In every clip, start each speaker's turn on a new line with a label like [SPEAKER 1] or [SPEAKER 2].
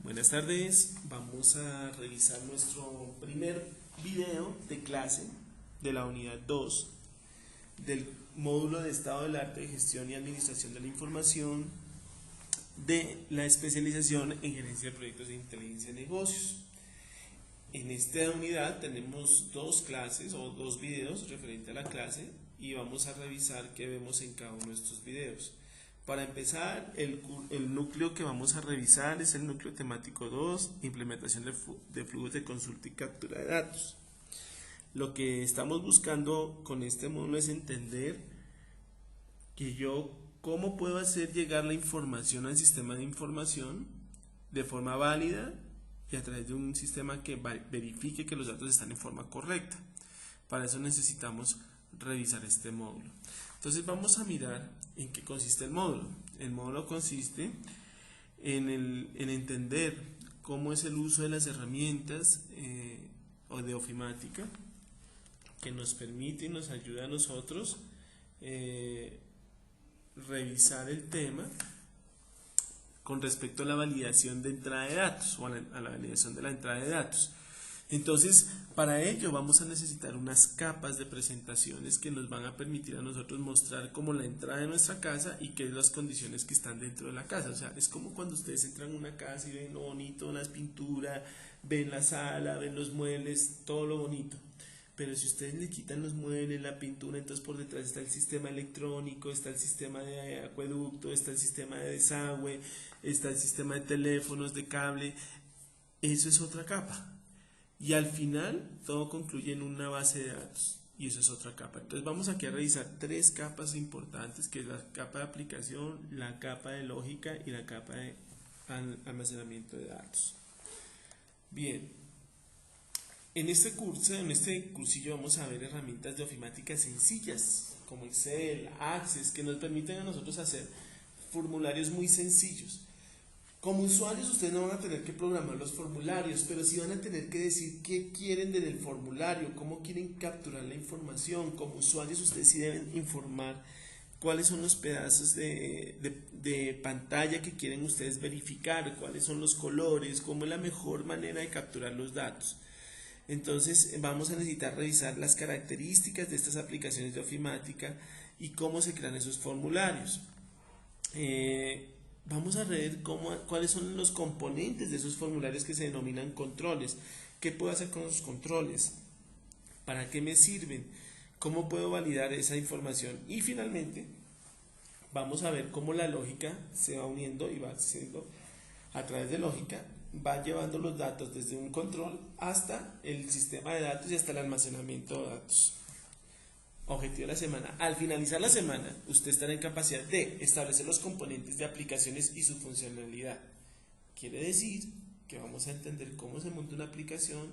[SPEAKER 1] Buenas tardes, vamos a revisar nuestro primer video de clase de la unidad 2 del módulo de Estado del Arte de Gestión y Administración de la Información de la especialización en Gerencia de Proyectos de Inteligencia de Negocios. En esta unidad tenemos dos clases o dos videos referente a la clase y vamos a revisar qué vemos en cada uno de estos videos. Para empezar, el núcleo que vamos a revisar es el núcleo temático 2, implementación de flujos de consulta y captura de datos. Lo que estamos buscando con este módulo es entender cómo puedo hacer llegar la información al sistema de información de forma válida y a través de un sistema que verifique que los datos están en forma correcta. Para eso necesitamos revisar este módulo. Entonces vamos a mirar en qué consiste el módulo. El módulo consiste en entender cómo es el uso de las herramientas o de ofimática que nos permite y nos ayuda a nosotros revisar el tema con respecto a la validación de entrada de datos o a la validación de la entrada de datos. Entonces, para ello vamos a necesitar unas capas de presentaciones que nos van a permitir a nosotros mostrar como la entrada de nuestra casa y qué es las condiciones que están dentro de la casa. O sea, es como cuando ustedes entran a una casa y ven lo bonito, las pinturas, ven la sala, ven los muebles, todo lo bonito. Pero si ustedes le quitan los muebles, la pintura, entonces por detrás está el sistema electrónico, está el sistema de acueducto, está el sistema de desagüe, está el sistema de teléfonos, de cable. Eso es otra capa. Y al final todo concluye en una base de datos y eso es otra capa. Entonces vamos aquí a revisar tres capas importantes, que es la capa de aplicación, la capa de lógica y la capa de almacenamiento de datos. Bien, en este cursillo vamos a ver herramientas de ofimática sencillas como Excel, Access, que nos permiten a nosotros hacer formularios muy sencillos. Como usuarios ustedes no van a tener que programar los formularios, pero sí van a tener que decir qué quieren del formulario, cómo quieren capturar la información. Como usuarios ustedes sí deben informar cuáles son los pedazos de pantalla que quieren ustedes verificar, cuáles son los colores, cómo es la mejor manera de capturar los datos. Entonces vamos a necesitar revisar las características de estas aplicaciones de ofimática y cómo se crean esos formularios. Vamos a ver cuáles son los componentes de esos formularios que se denominan controles. ¿Qué puedo hacer con los controles? ¿Para qué me sirven? ¿Cómo puedo validar esa información? Y finalmente, vamos a ver cómo la lógica se va uniendo y va haciendo a través de lógica, va llevando los datos desde un control hasta el sistema de datos y hasta el almacenamiento de datos. Objetivo de la semana. Al finalizar la semana, usted estará en capacidad de establecer los componentes de aplicaciones y su funcionalidad. Quiere decir que vamos a entender cómo se monta una aplicación,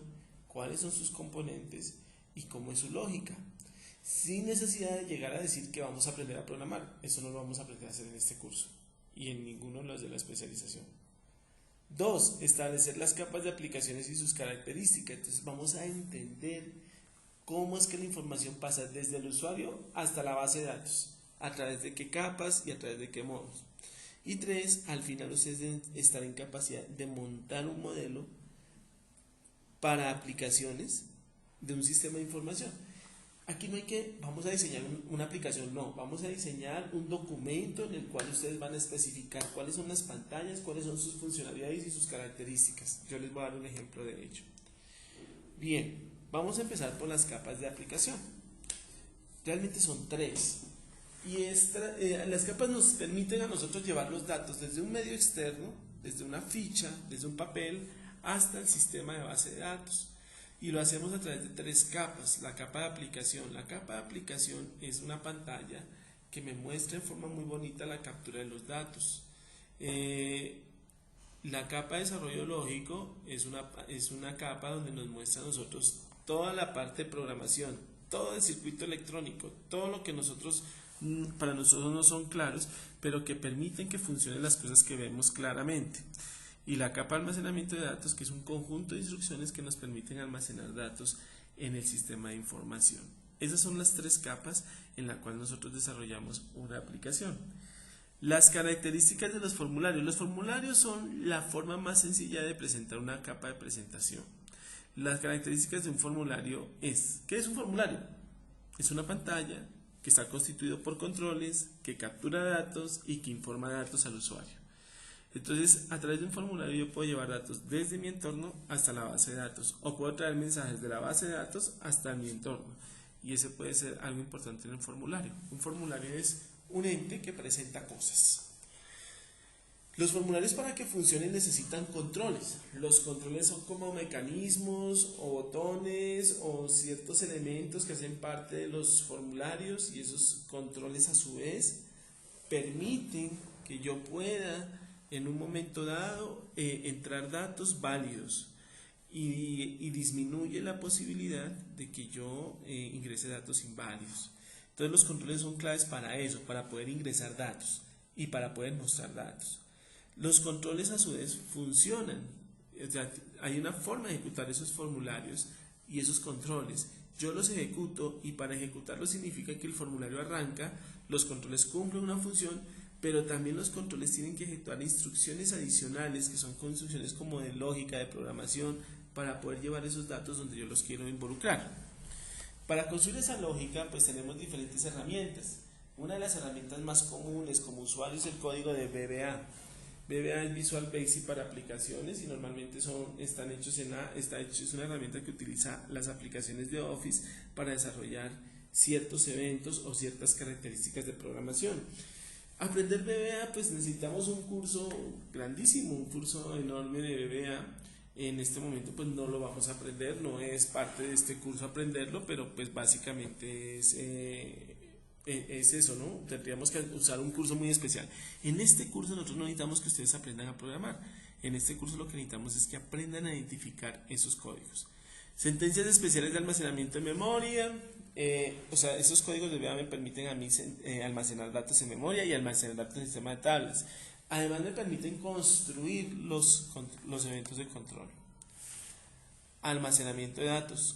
[SPEAKER 1] cuáles son sus componentes y cómo es su lógica. Sin necesidad de llegar a decir que vamos a aprender a programar. Eso no lo vamos a aprender a hacer en este curso y en ninguno de los de la especialización. 2. Establecer las capas de aplicaciones y sus características. Entonces vamos a entender cómo es que la información pasa desde el usuario hasta la base de datos, a través de qué capas y a través de qué modos. Y 3, al final ustedes deben estar en capacidad de montar un modelo para aplicaciones de un sistema de información. Aquí no hay que, vamos a diseñar una aplicación, no, vamos a diseñar un documento en el cual ustedes van a especificar cuáles son las pantallas, cuáles son sus funcionalidades y sus características. Yo les voy a dar un ejemplo de ello. Bien, vamos a empezar por las capas de aplicación. Realmente son 3. Y las capas nos permiten a nosotros llevar los datos desde un medio externo, desde una ficha, desde un papel, hasta el sistema de base de datos. Y lo hacemos a través de 3 capas. La capa de aplicación. La capa de aplicación es una pantalla que me muestra en forma muy bonita la captura de los datos. La capa de desarrollo lógico es una capa donde nos muestra a nosotros toda la parte de programación, todo el circuito electrónico, todo lo que para nosotros no son claros, pero que permiten que funcionen las cosas que vemos claramente. Y la capa de almacenamiento de datos, que es un conjunto de instrucciones que nos permiten almacenar datos en el sistema de información. Esas son las 3 capas en las cuales nosotros desarrollamos una aplicación. Las características de los formularios. Los formularios son la forma más sencilla de presentar una capa de presentación. Las características de un formulario es, ¿qué es un formulario? Es una pantalla que está constituido por controles, que captura datos y que informa datos al usuario. Entonces, a través de un formulario yo puedo llevar datos desde mi entorno hasta la base de datos, o puedo traer mensajes de la base de datos hasta mi entorno. Y ese puede ser algo importante en un formulario. Un formulario es un ente que presenta cosas. Los formularios, para que funcionen, necesitan controles. Los controles son como mecanismos o botones o ciertos elementos que hacen parte de los formularios, y esos controles a su vez permiten que yo pueda en un momento dado entrar datos válidos, y disminuye la posibilidad de que yo ingrese datos inválidos. Entonces los controles son claves para eso, para poder ingresar datos y para poder mostrar datos. Los controles a su vez funcionan, o sea, hay una forma de ejecutar esos formularios y esos controles. Yo los ejecuto, y para ejecutarlos significa que el formulario arranca, los controles cumplen una función, pero también los controles tienen que ejecutar instrucciones adicionales, que son instrucciones como de lógica, de programación, para poder llevar esos datos donde yo los quiero involucrar. Para construir esa lógica, pues tenemos diferentes herramientas. Una de las herramientas más comunes como usuario es el código de VBA. VBA es Visual Basic para aplicaciones, y normalmente es una herramienta que utiliza las aplicaciones de Office para desarrollar ciertos eventos o ciertas características de programación. Aprender VBA, pues necesitamos un curso grandísimo, un curso enorme de VBA. En este momento pues no lo vamos a aprender, no es parte de este curso aprenderlo, pero pues básicamente es eso, ¿no? Tendríamos que usar un curso muy especial. En este curso nosotros no necesitamos que ustedes aprendan a programar. En este curso lo que necesitamos es que aprendan a identificar esos códigos. Sentencias especiales de almacenamiento en memoria. O sea, esos códigos de VBA me permiten a mí almacenar datos en memoria y almacenar datos en sistema de tablas. Además me permiten construir los eventos de control. Almacenamiento de datos.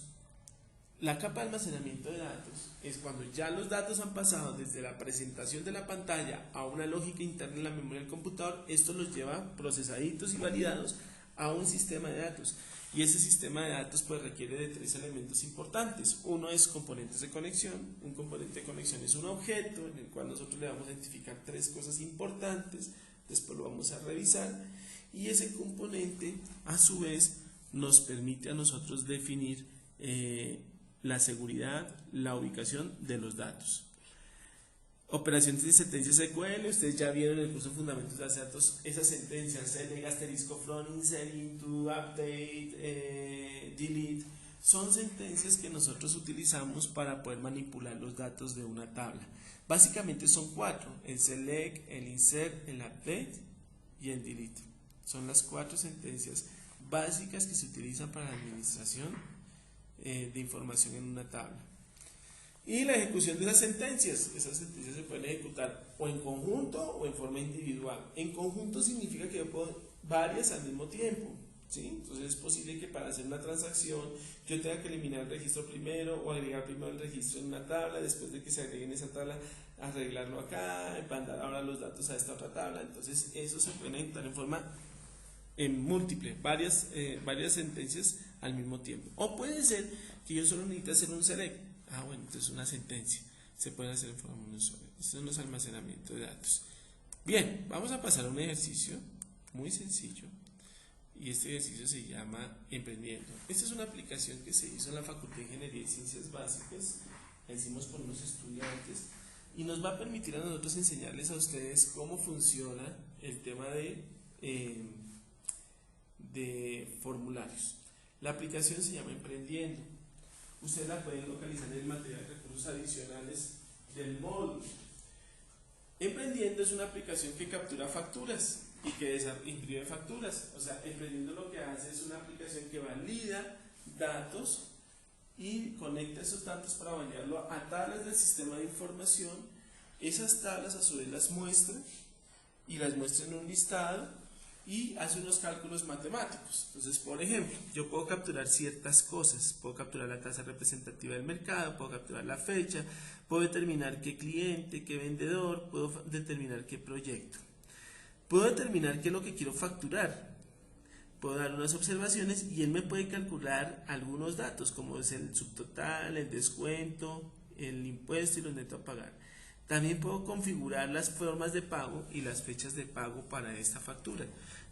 [SPEAKER 1] La capa de almacenamiento de datos es cuando ya los datos han pasado desde la presentación de la pantalla a una lógica interna en la memoria del computador. Esto los lleva procesaditos y validados a un sistema de datos. Y ese sistema de datos pues requiere de 3 elementos importantes. Uno es componentes de conexión. Un componente de conexión es un objeto en el cual nosotros le vamos a identificar 3 cosas importantes. Después lo vamos a revisar, y ese componente a su vez nos permite a nosotros definir la seguridad, la ubicación de los datos. Operaciones de sentencias SQL, ustedes ya vieron en el curso Fundamentos de Base de Datos esas sentencias: select, asterisco, from, insert, into, update, delete. Son sentencias que nosotros utilizamos para poder manipular los datos de una tabla. Básicamente son 4: el select, el insert, el update y el delete. Son las 4 sentencias básicas que se utilizan para la administración de información en una tabla. Y la ejecución de esas sentencias se pueden ejecutar o en conjunto o en forma individual. En conjunto significa que yo puedo varias al mismo tiempo, ¿sí? Entonces es posible que para hacer una transacción yo tenga que eliminar el registro primero, o agregar primero el registro en una tabla, después de que se agregue en esa tabla arreglarlo acá, mandar ahora los datos a esta otra tabla. Entonces eso se puede ejecutar en forma múltiple, varias sentencias al mismo tiempo. O puede ser que yo solo necesite hacer un select. Bueno, entonces una sentencia se puede hacer en forma unisola. Estos son los almacenamientos de datos. Bien, vamos a pasar a un ejercicio muy sencillo, y este ejercicio se llama Emprendiendo. Esta es una aplicación que se hizo en la Facultad de Ingeniería y Ciencias Básicas. La hicimos por unos estudiantes y nos va a permitir a nosotros enseñarles a ustedes cómo funciona el tema de formularios. La aplicación se llama Emprendiendo. Ustedes la pueden localizar en el material de recursos adicionales del módulo. Emprendiendo es una aplicación que captura facturas y que imprime facturas. O sea, Emprendiendo lo que hace es una aplicación que valida datos y conecta esos datos para validarlo a tablas del sistema de información. Esas tablas a su vez las muestra, y las muestra en un listado, y hace unos cálculos matemáticos. Entonces, por ejemplo, yo puedo capturar ciertas cosas, puedo capturar la tasa representativa del mercado, puedo capturar la fecha, puedo determinar qué cliente, qué vendedor, puedo determinar qué proyecto, puedo determinar qué es lo que quiero facturar, puedo dar unas observaciones y él me puede calcular algunos datos como es el subtotal, el descuento, el impuesto y los netos a pagar. También puedo configurar las formas de pago y las fechas de pago para esta factura.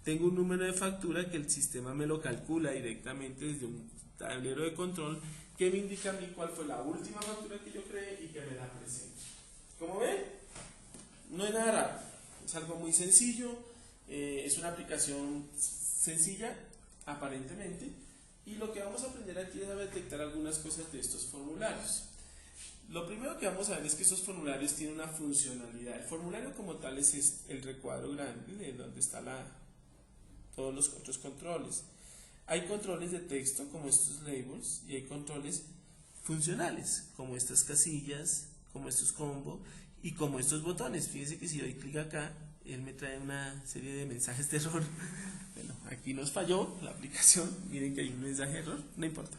[SPEAKER 1] Tengo un número de factura que el sistema me lo calcula directamente desde un tablero de control que me indica a mí cuál fue la última factura que yo creé y que me la presenta. Como ven, no es nada raro, es algo muy sencillo, es una aplicación sencilla aparentemente, y lo que vamos a aprender aquí es a detectar algunas cosas de estos formularios. Lo primero que vamos a ver es que esos formularios tienen una funcionalidad. El formulario como tal es el recuadro grande de donde está todos los otros controles. Hay controles de texto como estos labels y hay controles funcionales como estas casillas, como estos combos y como estos botones. Fíjense que si doy clic acá, él me trae una serie de mensajes de error. Bueno, aquí nos falló la aplicación. Miren que hay un mensaje de error, no importa.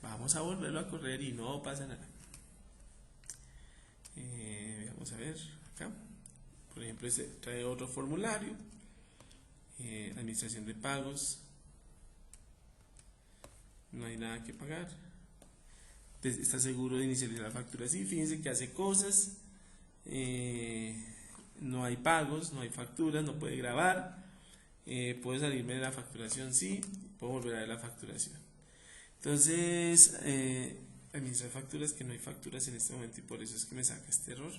[SPEAKER 1] Vamos a volverlo a correr y no pasa nada. Vamos a ver acá, por ejemplo, trae otro formulario, administración de pagos, no hay nada que pagar, está seguro de inicializar la factura. Sí, fíjense que hace cosas, no hay pagos, no hay facturas, no puede grabar, puedo salirme de la facturación, sí, puedo volver a ver la facturación. Entonces, administrar facturas, que no hay facturas en este momento y por eso es que me saca este error,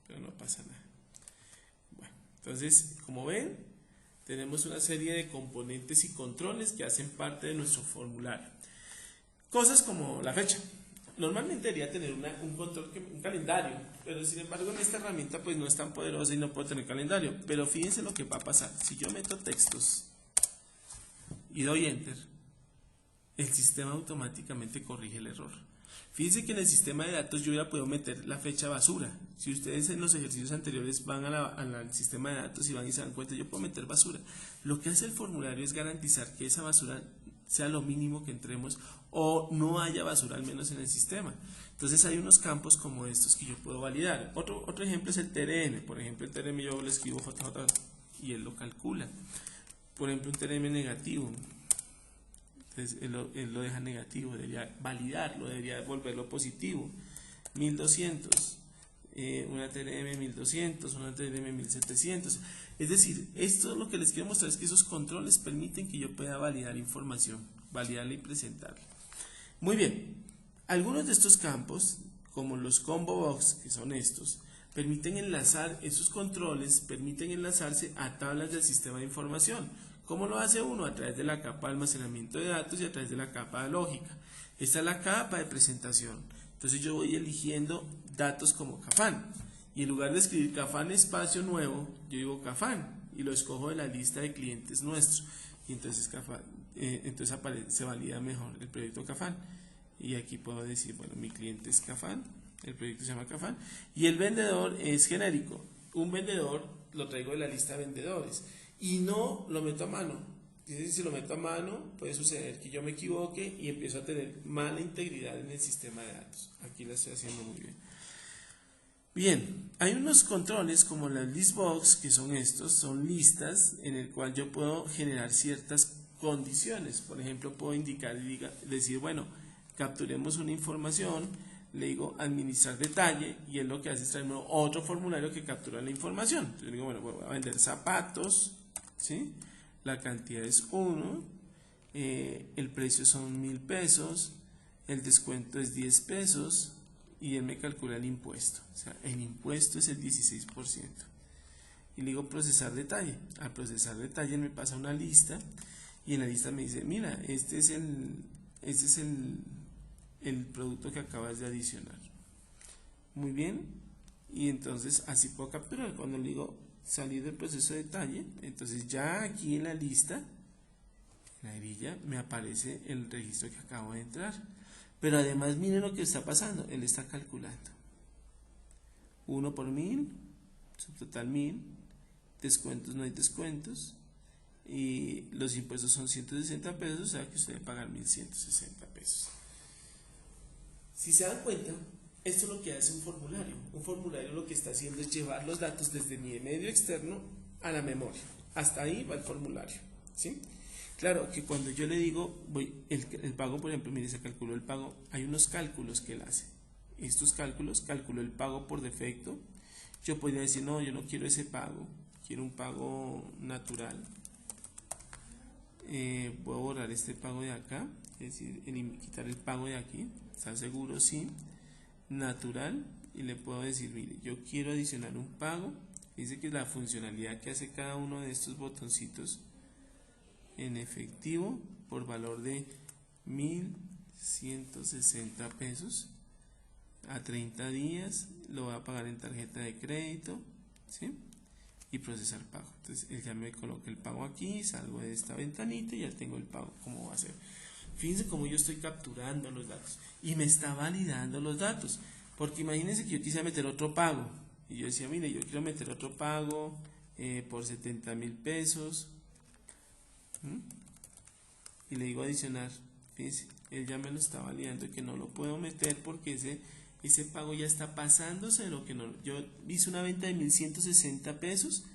[SPEAKER 1] pero no pasa nada. Bueno, entonces, como ven, tenemos una serie de componentes y controles que hacen parte de nuestro formulario. Cosas como la fecha. Normalmente debería tener un control, un calendario, pero sin embargo en esta herramienta pues no es tan poderosa y no puedo tener calendario. Pero fíjense lo que va a pasar. Si yo meto textos y doy enter, el sistema automáticamente corrige el error. Fíjense que en el sistema de datos yo ya puedo meter la fecha basura. Si ustedes en los ejercicios anteriores van al sistema de datos y van y se dan cuenta, yo puedo meter basura. Lo que hace el formulario es garantizar que esa basura sea lo mínimo que entremos o no haya basura al menos en el sistema. Entonces hay unos campos como estos que yo puedo validar. Otro ejemplo es el TRN. Por ejemplo, el TRM yo le escribo JJ y él lo calcula. Por ejemplo, un TRM negativo. Entonces él lo deja negativo, debería validarlo, debería volverlo positivo. 1200, una TRM 1200, una TRM 1700. Es decir, esto lo que les quiero mostrar es que esos controles permiten que yo pueda validar información, validarla y presentarla. Muy bien, algunos de estos campos, como los combo box, que son estos, permiten enlazar, esos controles permiten enlazarse a tablas del sistema de información. ¿Cómo lo hace uno? A través de la capa de almacenamiento de datos y a través de la capa de lógica. Esta es la capa de presentación. Entonces yo voy eligiendo datos como Cafán. Y en lugar de escribir Cafán espacio nuevo, yo digo Cafán y lo escojo de la lista de clientes nuestros. Y entonces, se valida mejor el proyecto Cafán. Y aquí puedo decir, bueno, mi cliente es Cafán, el proyecto se llama Cafán. Y el vendedor es genérico. Un vendedor lo traigo de la lista de vendedores. Y no lo meto a mano. Si lo meto a mano, puede suceder que yo me equivoque y empiezo a tener mala integridad en el sistema de datos. Aquí la estoy haciendo muy bien. Bien, hay unos controles como la listbox, que son estos, son listas en el cual yo puedo generar ciertas condiciones. Por ejemplo, puedo indicar y decir, bueno, capturemos una información, le digo administrar detalle y él lo que hace es traerme otro formulario que captura la información. Yo digo, bueno, voy a vender zapatos, ¿sí? La cantidad es 1, el precio son 1000 pesos, el descuento es 10 pesos y él me calcula el impuesto. O sea, el impuesto es el 16%. Y le digo procesar detalle. Al procesar detalle me pasa una lista y en la lista me dice, mira, este es el producto que acabas de adicionar. Muy bien, y entonces así puedo capturar. Cuando le digo salir del proceso de detalle, entonces ya aquí en la lista, en la grilla, me aparece el registro que acabo de entrar. Pero además miren lo que está pasando, él está calculando 1 por 1000, subtotal 1000, descuentos no hay descuentos, y los impuestos son 160 pesos, o sea que usted debe pagar 1.160 pesos. Si se dan cuenta, esto es lo que hace un formulario. Un formulario lo que está haciendo es llevar los datos desde mi medio externo a la memoria. Hasta ahí va el formulario, ¿sí? Claro que cuando yo le digo, el pago, por ejemplo, mire, se calculó el pago, hay unos cálculos que él hace. Estos cálculos, calculó el pago por defecto. Yo podría decir, no, yo no quiero ese pago, quiero un pago natural. Puedo borrar este pago de acá, es decir, quitar el pago de aquí. ¿Está seguro? Sí. Natural. Y le puedo decir, mire, yo quiero adicionar un pago. Dice que la funcionalidad que hace cada uno de estos botoncitos en efectivo por valor de 1.160 pesos a 30 días, lo va a pagar en tarjeta de crédito, ¿sí? Y procesar pago. Entonces él ya me coloca el pago aquí, salgo de esta ventanita y ya tengo el pago. ¿Cómo va a ser? Fíjense cómo yo estoy capturando los datos y me está validando los datos, porque imagínense que yo quisiera meter otro pago y yo decía, mire, yo quiero meter otro pago por 70.000 pesos. Y le digo adicionar. Fíjense, él ya me lo está validando que no lo puedo meter porque ese pago ya está pasándose de lo que no. Yo hice una venta de 1.160 pesos,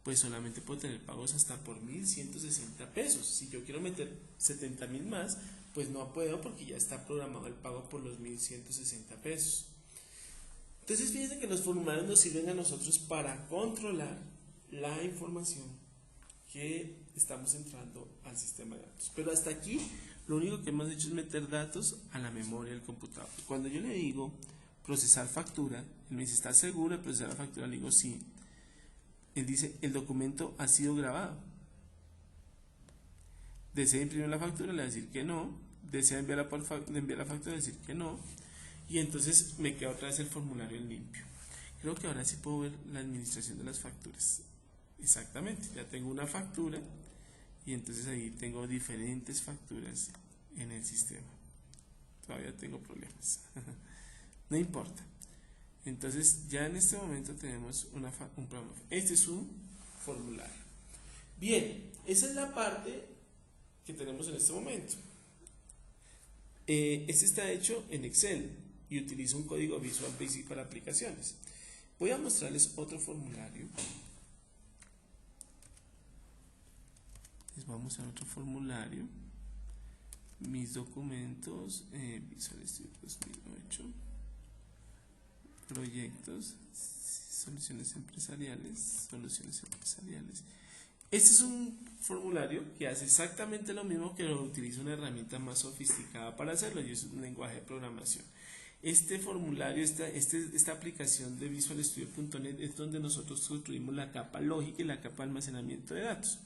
[SPEAKER 1] pues solamente puedo tener pagos hasta por 1.160 pesos. Si yo quiero meter 70.000 más, pues no puedo porque ya está programado el pago por los 1.160 pesos. Entonces fíjense que los formularios nos sirven a nosotros para controlar la información que estamos entrando al sistema de datos. Pero hasta aquí lo único que hemos hecho es meter datos a la memoria del computador. Cuando yo le digo procesar factura, él me dice, ¿está seguro de procesar la factura? Le digo, sí. Él dice, el documento ha sido grabado. ¿Desea imprimir la factura? Le va a decir que no. ¿Desea enviar la factura? Le va a decir que no. Y entonces me queda otra vez el formulario en limpio. Creo que ahora sí puedo ver la administración de las facturas. Exactamente, ya tengo una factura y entonces ahí tengo diferentes facturas en el sistema. Todavía tengo problemas. No importa. Entonces ya en este momento tenemos un programa. Este es un formulario. Bien, esa es la parte que tenemos en este momento. Este está hecho en Excel y utiliza un código Visual Basic para aplicaciones. Voy a mostrarles otro formulario. Les voy a mostrar otro formulario. Mis documentos, Visual Studio 2008, proyectos, soluciones empresariales. Este es un formulario que hace exactamente lo mismo, que lo utiliza una herramienta más sofisticada para hacerlo, y es un lenguaje de programación. Este formulario, esta aplicación de Visual Studio.net es donde nosotros construimos la capa lógica y la capa de almacenamiento de datos.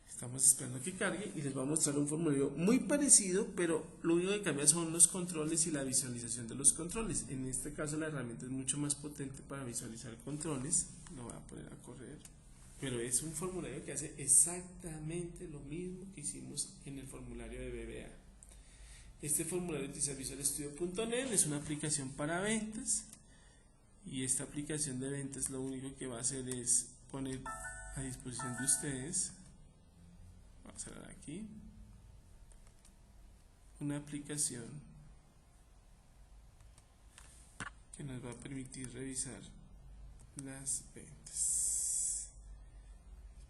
[SPEAKER 1] Estamos esperando a que cargue y les voy a mostrar un formulario muy parecido, pero lo único que cambia son los controles y la visualización de los controles. En este caso la herramienta es mucho más potente para visualizar controles. Lo voy a poner a correr. Pero es un formulario que hace exactamente lo mismo que hicimos en el formulario de BBA. Este formulario utiliza Visual Studio.net, es una aplicación para ventas. Y esta aplicación de ventas lo único que va a hacer es poner a disposición de ustedes, vamos a ver aquí, una aplicación que nos va a permitir revisar las ventas.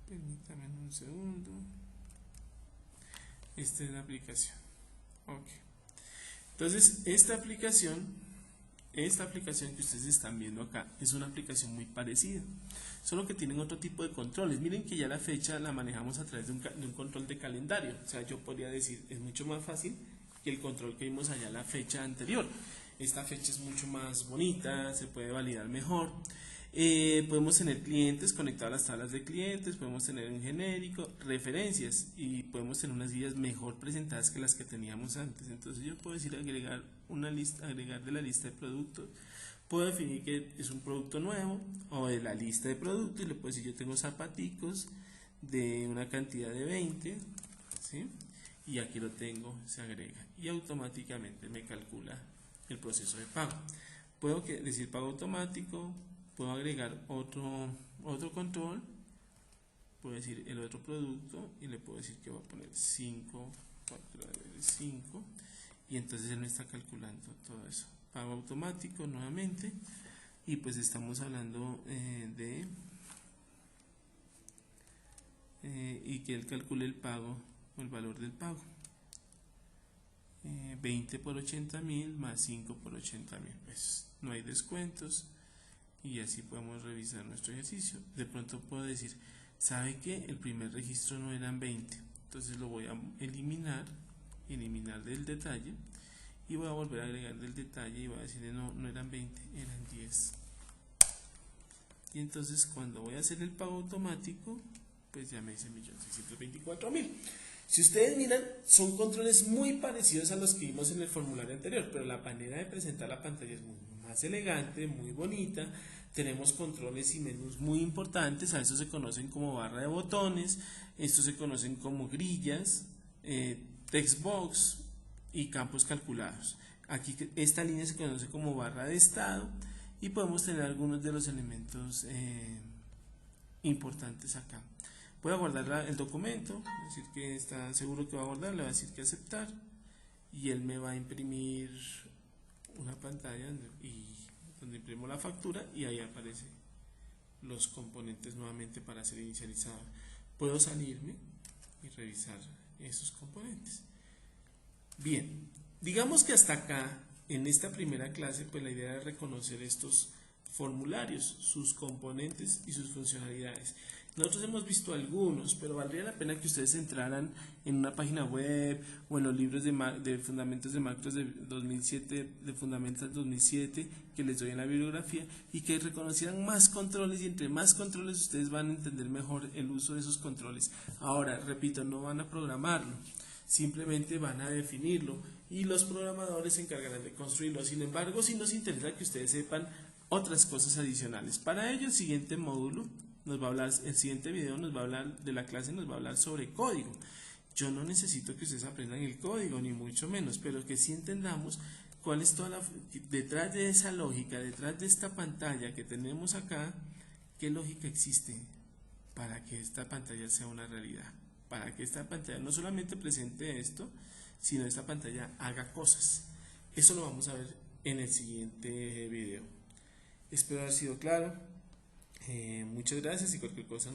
[SPEAKER 1] Permítanme un segundo. Esta es la aplicación. Ok. Entonces, esta aplicación que ustedes están viendo acá es una aplicación muy parecida, solo que tienen otro tipo de controles. Miren que ya la fecha la manejamos a través de un control de calendario. O sea, yo podría decir, es mucho más fácil que el control que vimos allá la fecha anterior. Esta fecha es mucho más bonita, se puede validar mejor. Podemos tener clientes conectados a las tablas de clientes, podemos tener un genérico, referencias, y podemos tener unas guías mejor presentadas que las que teníamos antes. Entonces yo puedo decir agregar una lista, agregar de la lista de productos, puedo definir que es un producto nuevo o de la lista de productos, y le puedo decir yo tengo zapaticos de una cantidad de 20, ¿sí? Y aquí lo tengo, se agrega y automáticamente me calcula el proceso de pago. Puedo decir pago automático, puedo agregar otro control puedo decir el otro producto y le puedo decir que va a poner 5, 5, y entonces él me está calculando todo eso. Pago automático nuevamente, y pues estamos hablando y que él calcule el pago o el valor del pago. 20 por 80.000 más 5 por 80.000, pues no hay descuentos, y así podemos revisar nuestro ejercicio. De pronto puedo decir, ¿sabe que el primer registro no eran 20? Entonces lo voy a eliminar del detalle, y voy a volver a agregar del detalle y voy a decirle no eran 20, eran 10. Y entonces cuando voy a hacer el pago automático, pues ya me dice 1.624.000. Si ustedes miran, son controles muy parecidos a los que vimos en el formulario anterior, pero la manera de presentar la pantalla es más elegante, muy bonita. Tenemos controles y menús muy importantes, a eso se conocen como barra de botones, estos se conocen como grillas, text box y campos calculados. Aquí esta línea se conoce como barra de estado, y podemos tener algunos de los elementos importantes acá. Voy a guardar el documento, decir que está seguro que va a guardar, le va a decir que aceptar, y él me va a imprimir una pantalla donde imprimo la factura, y ahí aparecen los componentes nuevamente para ser inicializado. Puedo salirme y revisar esos componentes. Bien, digamos que hasta acá, en esta primera clase, pues la idea es reconocer estos formularios, sus componentes y sus funcionalidades. Nosotros hemos visto algunos, pero valdría la pena que ustedes entraran en una página web o en los libros de Fundamentos de Macros de 2007, de Fundamental 2007, que les doy en la bibliografía, y que reconocieran más controles, y entre más controles ustedes van a entender mejor el uso de esos controles. Ahora, repito, no van a programarlo, simplemente van a definirlo, y los programadores se encargarán de construirlo. Sin embargo, sí nos interesa que ustedes sepan otras cosas adicionales. Para ello, el siguiente módulo nos va a hablar, el siguiente video nos va a hablar de la clase, nos va a hablar sobre código. Yo no necesito que ustedes aprendan el código, ni mucho menos, pero que sí entendamos cuál es detrás de esa lógica, detrás de esta pantalla que tenemos acá, qué lógica existe para que esta pantalla sea una realidad, para que esta pantalla no solamente presente esto, sino esta pantalla haga cosas. Eso lo vamos a ver en el siguiente video. Espero haber sido claro. Muchas gracias, y cualquier cosa